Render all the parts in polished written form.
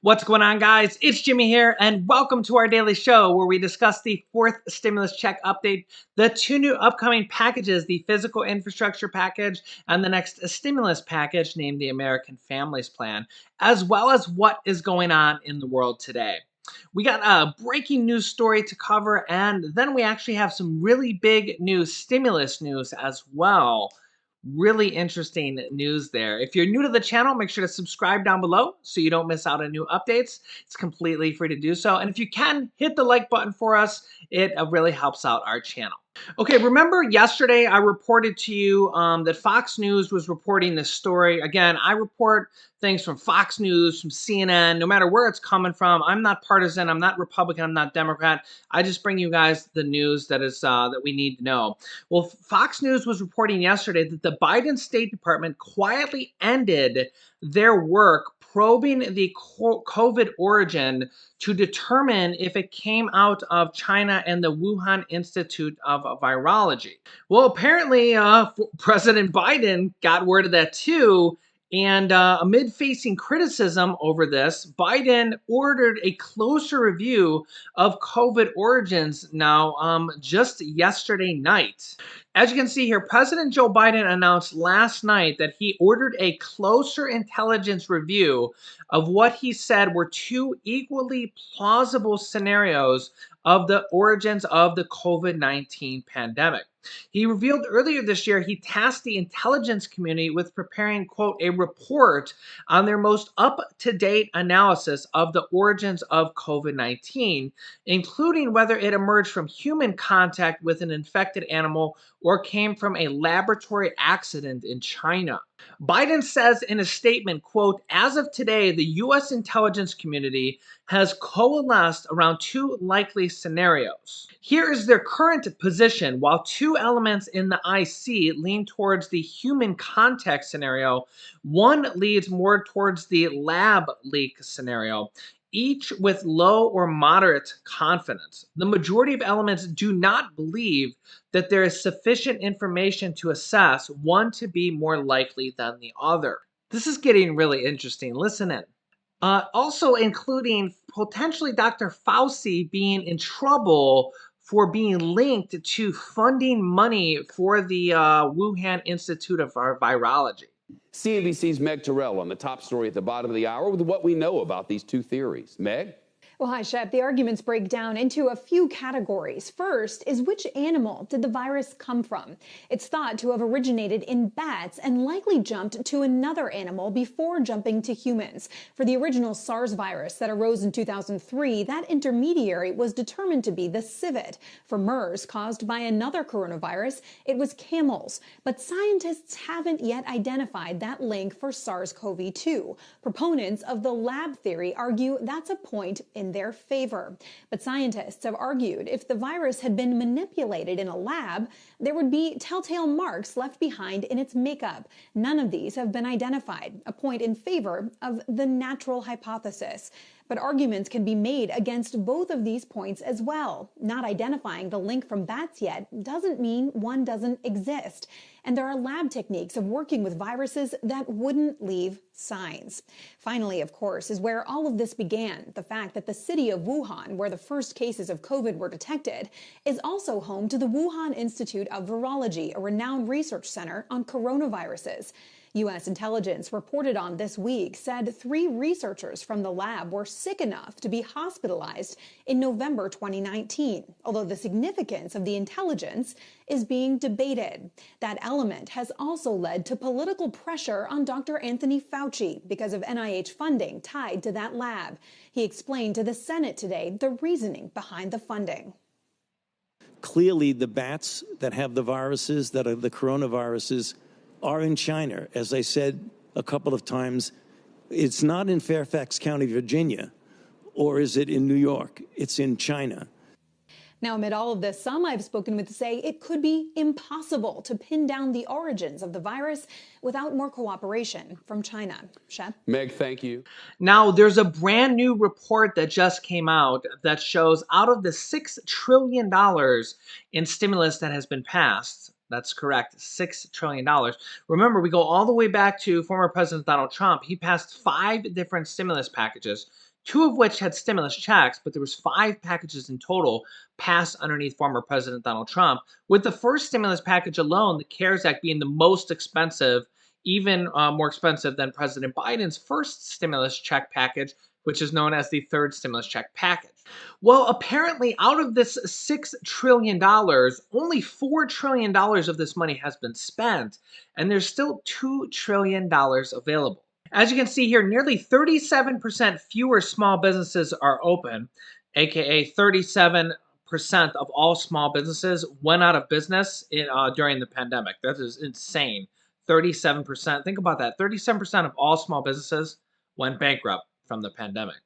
What's going on, guys? It's Jimmy here, and welcome to our daily show where we discuss the fourth stimulus check update, the two new upcoming packages, the physical infrastructure package and the next stimulus package named the American Families Plan, as well as what is going on in the world today. We got a breaking news story to cover, and then we actually have some really big new stimulus news as well. Really interesting news there. If you're new to the channel, make sure to subscribe down below so you don't miss out on new updates. It's completely free to do so. And if you can, hit the like button for us. It really helps out our channel. Okay, remember yesterday I reported to you that Fox News was reporting this story. Again, I report things from Fox News, from CNN, no matter where it's coming from. I'm not partisan. I'm not Republican. I'm not Democrat. I just bring you guys the news that is that we need to know. Well, Fox News was reporting yesterday that the Biden State Department quietly ended their work probing the COVID origin to determine if it came out of China and the Wuhan Institute of Virology. Well, apparently, President Biden got word of that too. And amid facing criticism over this, Biden ordered a closer review of COVID origins now just yesterday night. As you can see here, President Joe Biden announced last night that he ordered a closer intelligence review of what he said were two equally plausible scenarios of the origins of the COVID-19 pandemic. He revealed earlier this year he tasked the intelligence community with preparing, quote, a report on their most up-to-date analysis of the origins of COVID-19, including whether it emerged from human contact with an infected animal or came from a laboratory accident in China. Biden says in a statement, quote, as of today, the U.S. intelligence community has coalesced around two likely scenarios. Here is their current position. While two elements in the IC lean towards the human contact scenario, one leads more towards the lab leak scenario, each with low or moderate confidence. The majority of elements do not believe that there is sufficient information to assess one to be more likely than the other. This is getting really interesting. Listen in. Also including potentially Dr. Fauci being in trouble for being linked to funding money for the Wuhan Institute of Virology. CNBC's Meg Terrell on the top story at the bottom of the hour with what we know about these two theories. Meg? Well, hi, Shep. The arguments break down into a few categories. First is which animal did the virus come from? It's thought to have originated in bats and likely jumped to another animal before jumping to humans. For the original SARS virus that arose in 2003, that intermediary was determined to be the civet. For MERS, caused by another coronavirus, it was camels. But scientists haven't yet identified that link for SARS-CoV-2. Proponents of the lab theory argue that's a point in their favor. But scientists have argued if the virus had been manipulated in a lab, there would be telltale marks left behind in its makeup. None of these have been identified, a point in favor of the natural hypothesis. But arguments can be made against both of these points as well. Not identifying the link from bats yet doesn't mean one doesn't exist. And there are lab techniques of working with viruses that wouldn't leave signs. Finally, of course, is where all of this began. The fact that the city of Wuhan, where the first cases of COVID were detected, is also home to the Wuhan Institute of Virology, a renowned research center on coronaviruses. U.S. intelligence reported on this week said 3 researchers from the lab were sick enough to be hospitalized in November 2019, although the significance of the intelligence is being debated. That element has also led to political pressure on Dr. Anthony Fauci because of NIH funding tied to that lab. He explained to the Senate today the reasoning behind the funding. Clearly, the bats that have the viruses, that are the coronaviruses, are in China. As I said a couple of times, it's not in Fairfax County, Virginia, or is it in New York? It's in China. Now, amid all of this, some I've spoken with say it could be impossible to pin down the origins of the virus without more cooperation from China. Shep? Meg, thank you. Now, there's a brand new report that just came out that shows out of the $6 trillion in stimulus that has been passed, that's correct, $6 trillion. Remember, we go all the way back to former President Donald Trump. He passed 5 different stimulus packages. two of which had stimulus checks, but there was 5 packages in total passed underneath former President Donald Trump, with the first stimulus package alone, the CARES Act, being the most expensive, even more expensive than President Biden's first stimulus check package, which is known as the third stimulus check package. Well, apparently, out of this $6 trillion, only $4 trillion of this money has been spent, and there's still $2 trillion available. As you can see here, nearly 37% fewer small businesses are open, aka 37% of all small businesses went out of business during the pandemic. That is insane. 37%. Think about that. 37% of all small businesses went bankrupt from the pandemic.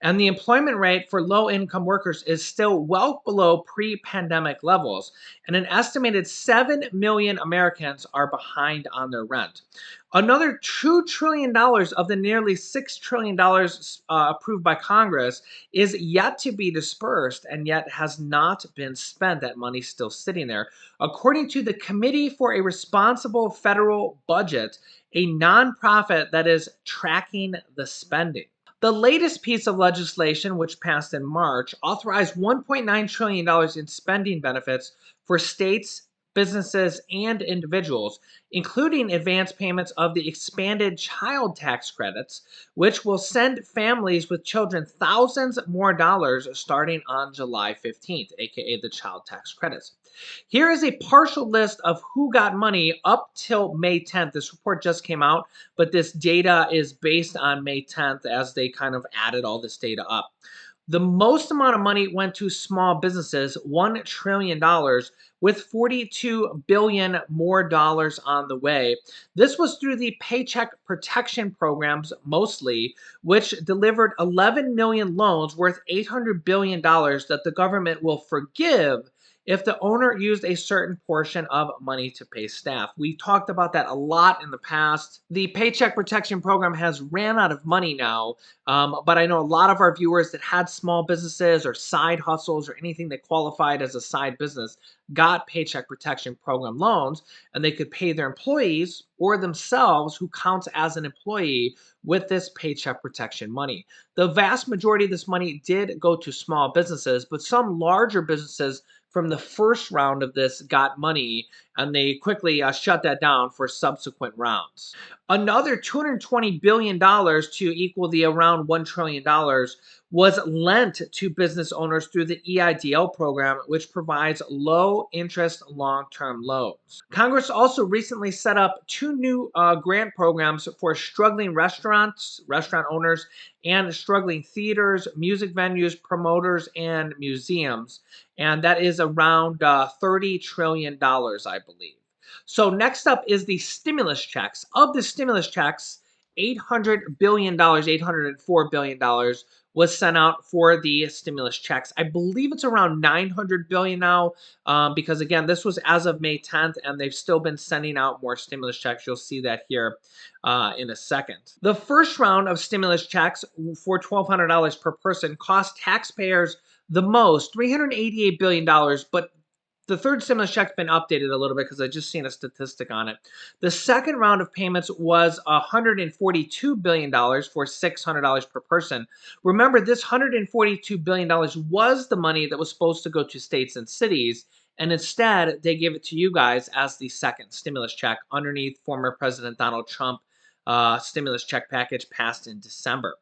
And the employment rate for low income workers is still well below pre pandemic levels. And an estimated 7 million Americans are behind on their rent. Another $2 trillion of the nearly $6 trillion approved by Congress is yet to be dispersed and yet has not been spent. That money's still sitting there. According to the Committee for a Responsible Federal Budget, a nonprofit that is tracking the spending. The latest piece of legislation, which passed in March, authorized $1.9 trillion in spending benefits for states, businesses, and individuals, including advance payments of the expanded child tax credits, which will send families with children thousands more dollars starting on July 15th, aka the child tax credits. Here is a partial list of who got money up till May 10th. This report just came out, but this data is based on May 10th as they kind of added all this data up. The most amount of money went to small businesses, $1 trillion, with 42 billion more dollars on the way. This was through the Paycheck Protection Programs mostly, which delivered 11 million loans worth $800 billion that the government will forgive if the owner used a certain portion of money to pay staff. We talked about that a lot in the past. The Paycheck Protection Program has ran out of money now, but I know a lot of our viewers that had small businesses or side hustles or anything that qualified as a side business got Paycheck Protection Program loans, and they could pay their employees or themselves, who counts as an employee, with this Paycheck Protection money. The vast majority of this money did go to small businesses, but some larger businesses from the first round of this got money, and they quickly shut that down for subsequent rounds. Another $220 billion to equal the around $1 trillion was lent to business owners through the EIDL program, which provides low interest long-term loans. Congress also recently set up 2 new grant programs for struggling restaurant owners, and struggling theaters, music venues, promoters, and museums. And that is around $30 trillion, I believe. So next up is the stimulus checks. Of the stimulus checks, $800 billion, $804 billion was sent out for the stimulus checks. I believe it's around 900 billion now, because again, this was as of May 10th, and they've still been sending out more stimulus checks. You'll see that here in a second. The first round of stimulus checks for $1,200 per person cost taxpayers the most, $388 billion, but the third stimulus check's been updated a little bit because I just seen a statistic on it. The second round of payments was $142 billion for $600 per person. Remember, this $142 billion was the money that was supposed to go to states and cities, and instead they gave it to you guys as the second stimulus check underneath former President Donald Trump stimulus check package passed in December.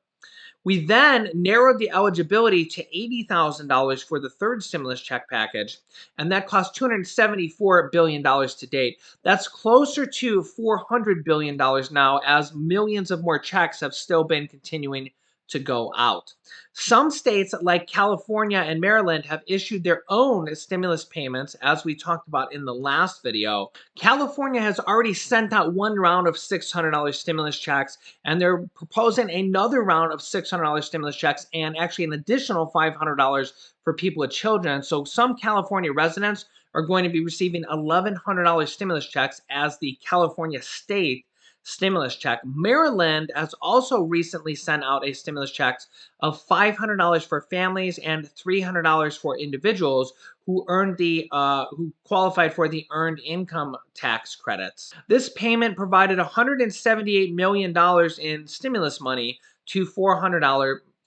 We then narrowed the eligibility to $80,000 for the third stimulus check package, and that cost $274 billion to date. That's closer to $400 billion now, as millions of more checks have still been continuing to go out. Some states like California and Maryland have issued their own stimulus payments, as we talked about in the last video. California has already sent out 1 round of $600 stimulus checks, and they're proposing another round of $600 stimulus checks, and actually an additional $500 for people with children. So some California residents are going to be receiving $1,100 stimulus checks as the California state stimulus check. Maryland has also recently sent out a stimulus check of $500 for families and $300 for individuals who who qualified for the earned income tax credits. This payment provided $178 million in stimulus money to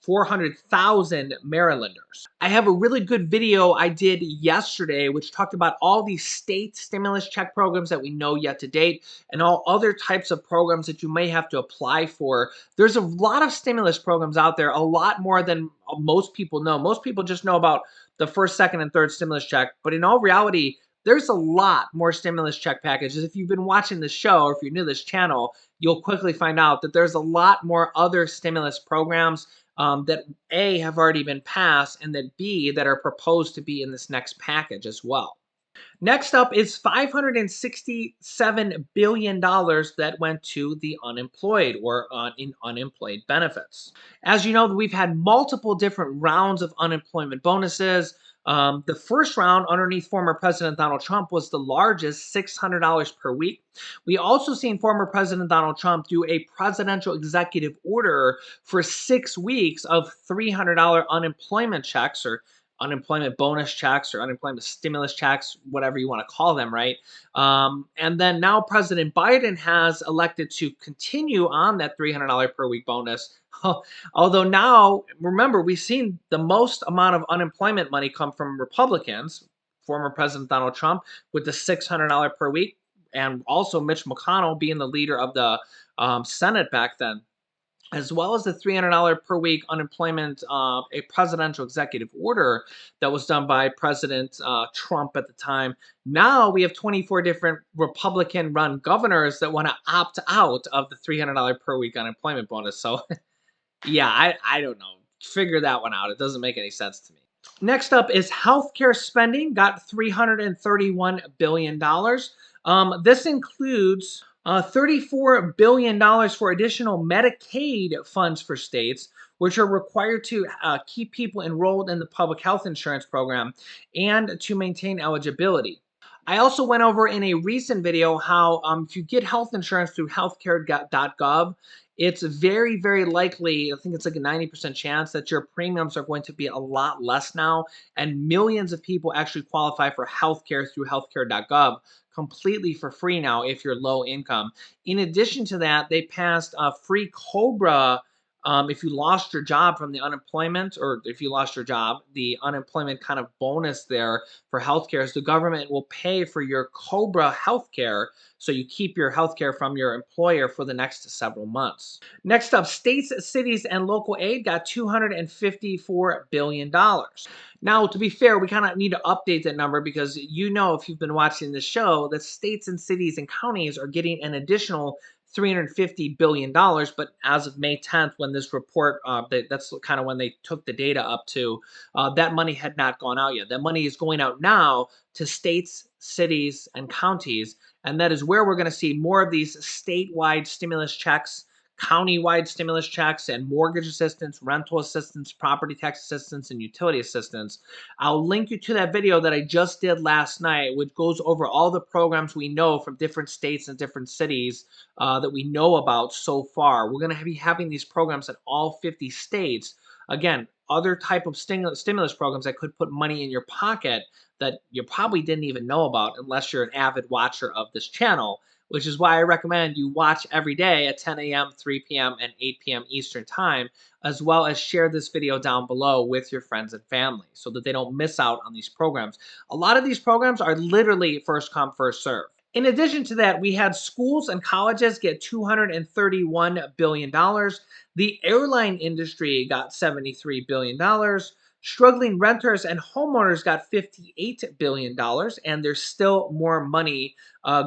400,000 Marylanders. I have a really good video I did yesterday which talked about all these state stimulus check programs that we know yet to date and all other types of programs that you may have to apply for. There's a lot of stimulus programs out there, a lot more than most people know. Most people just know about the first, second, and third stimulus check, but in all reality, there's a lot more stimulus check packages. If you've been watching this show or if you're new to this channel, you'll quickly find out that there's a lot more other stimulus programs that A, have already been passed, and that B, that are proposed to be in this next package as well. Next up is $567 billion that went to the unemployed or in unemployed benefits. As you know, we've had multiple different rounds of unemployment bonuses. The first round underneath former President Donald Trump was the largest, $600 per week. We also seen former President Donald Trump do a presidential executive order for 6 weeks of $300 unemployment checks or unemployment bonus checks or unemployment stimulus checks, whatever you want to call them, right? And then now President Biden has elected to continue on that $300 per week bonus. Although now, remember, we've seen the most amount of unemployment money come from Republicans, former President Donald Trump with the $600 per week, and also Mitch McConnell being the leader of the Senate back then, as well as the $300 per week unemployment, a presidential executive order that was done by President Trump at the time. Now we have 24 different Republican-run governors that want to opt out of the $300 per week unemployment bonus. So, yeah, I don't know. Figure that one out. It doesn't make any sense to me. Next up is healthcare spending, got $331 billion. This includes $34 billion for additional Medicaid funds for states, which are required to keep people enrolled in the public health insurance program and to maintain eligibility. I also went over in a recent video how if you get health insurance through healthcare.gov, it's very, very likely, I think it's like a 90% chance that your premiums are going to be a lot less now, and millions of people actually qualify for healthcare through healthcare.gov completely for free now if you're low income. In addition to that, they passed a free COBRA if you lost your job from the unemployment, or if you lost your job, the unemployment kind of bonus there for healthcare is the government will pay for your COBRA healthcare, so you keep your healthcare from your employer for the next several months. Next up, states, cities, and local aid got $254 billion. Now, to be fair, we kind of need to update that number because you know, if you've been watching this show, that states and cities and counties are getting an additional $350 billion. But as of May 10th, when this report, that's kind of when they took the data up to, that money had not gone out yet. That money is going out now to states, cities, and counties. And that is where we're going to see more of these statewide stimulus checks, county-wide stimulus checks, and mortgage assistance, rental assistance, property tax assistance, and utility assistance. I'll link you to that video that I just did last night, which goes over all the programs we know from different states and different cities that we know about so far. We're going to be having these programs in all 50 states. Again, other type of stimulus programs that could put money in your pocket that you probably didn't even know about unless you're an avid watcher of this channel, which is why I recommend you watch every day at 10 a.m., 3 p.m., and 8 p.m. Eastern Time, as well as share this video down below with your friends and family so that they don't miss out on these programs. A lot of these programs are literally first come, first serve. In addition to that, we had schools and colleges get $231 billion. The airline industry got $73 billion. Struggling renters and homeowners got $58 billion, and there's still more money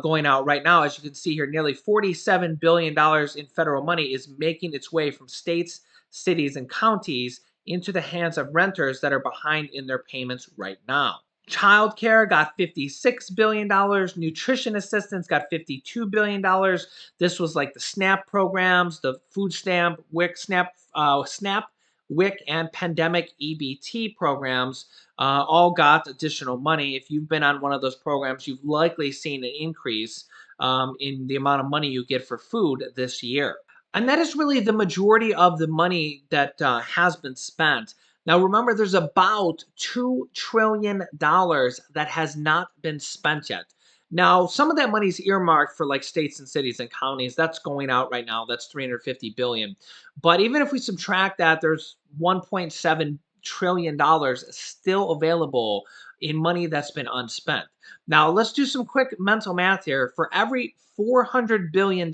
going out right now. As you can see here, nearly $47 billion in federal money is making its way from states, cities, and counties into the hands of renters that are behind in their payments right now. Childcare got $56 billion. Nutrition assistance got $52 billion. This was like the SNAP programs, the food stamp, WIC, SNAP, WIC, and pandemic EBT programs all got additional money. If you've been on one of those programs, you've likely seen an increase in the amount of money you get for food this year. And that is really the majority of the money that has been spent. Now, remember, there's about $2 trillion that has not been spent yet. Now, some of that money is earmarked for like states and cities and counties. That's going out right now. That's 350 billion. But even if we subtract that, there's 1.7 trillion dollars still available in money that's been unspent. Now, let's do some quick mental math here. For every $400 billion,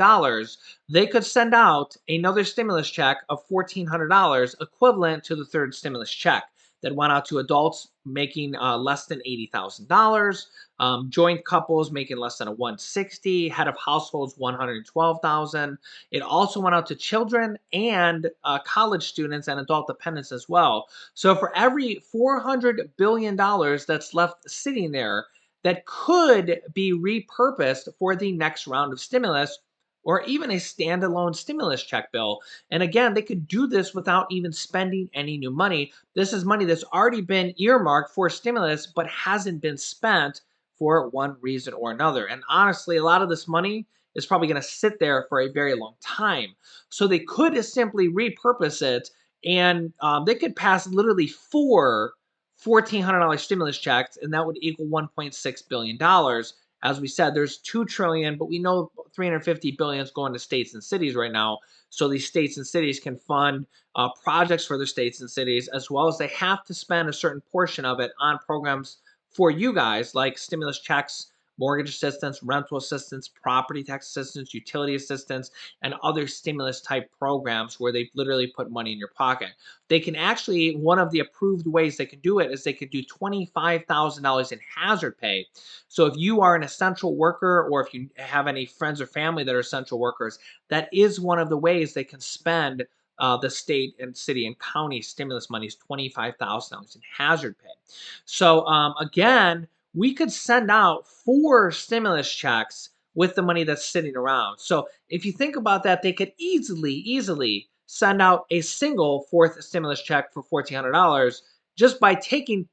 they could send out another stimulus check of $1,400, equivalent to the third stimulus check that went out to adults making less than $80,000, joint couples making less than a 160, head of households 112,000. It also went out to children and college students and adult dependents as well. So for every $400 billion that's left sitting there, that could be repurposed for the next round of stimulus or even a standalone stimulus check bill. And again, they could do this without even spending any new money. This is money that's already been earmarked for stimulus but hasn't been spent for one reason or another. And honestly, a lot of this money is probably going to sit there for a very long time. So they could simply repurpose it, and they could pass literally four $1,400 stimulus checks, and that would equal $1.6 billion. As we said, there's 2 trillion, but we know 350 billion is going to states and cities right now. So these states and cities can fund projects for their states and cities, as well as they have to spend a certain portion of it on programs for you guys, like stimulus checks, mortgage assistance, rental assistance, property tax assistance, utility assistance, and other stimulus type programs where they literally put money in your pocket. They can actually, one of the approved ways they can do it is they could do $25,000 in hazard pay. So if you are an essential worker, or if you have any friends or family that are essential workers, that is one of the ways they can spend the state and city and county stimulus money is $25,000 in hazard pay. So again, we could send out 4 stimulus checks with the money that's sitting around. So if you think about that, they could easily send out a single fourth stimulus check for $1,400 just by taking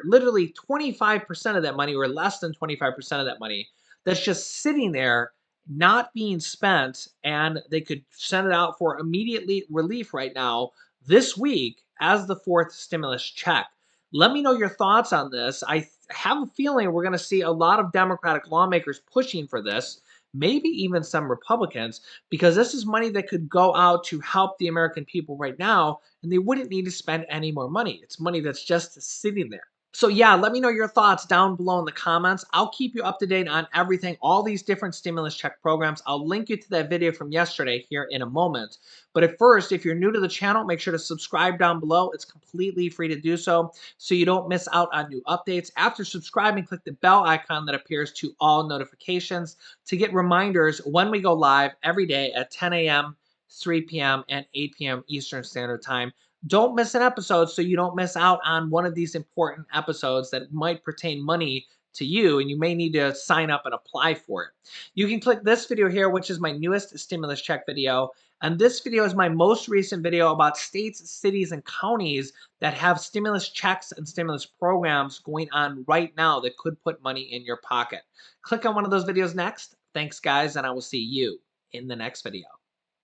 literally 25% of that money, or less than 25% of that money that's just sitting there not being spent, and they could send it out for immediately relief right now this week as the fourth stimulus check. Let me know your thoughts on this. I have a feeling we're going to see a lot of Democratic lawmakers pushing for this, maybe even some Republicans, because this is money that could go out to help the American people right now, and they wouldn't need to spend any more money. It's money that's just sitting there. So yeah, let me know your thoughts down below in the comments. I'll keep you up to date on everything, all these different stimulus check programs. I'll link you to that video from yesterday here in a moment. But at first, if you're new to the channel, make sure to subscribe down below. It's completely free to do so you don't miss out on new updates. After subscribing, click the bell icon that appears to all notifications to get reminders when we go live every day at 10 a.m., 3 p.m., and 8 p.m. Eastern Standard Time. Don't miss an episode so you don't miss out on one of these important episodes that might pertain money to you, and you may need to sign up and apply for it. You can click this video here, which is my newest stimulus check video, and this video is my most recent video about states, cities, and counties that have stimulus checks and stimulus programs going on right now that could put money in your pocket. Click on one of those videos next. Thanks, guys, and I will see you in the next video.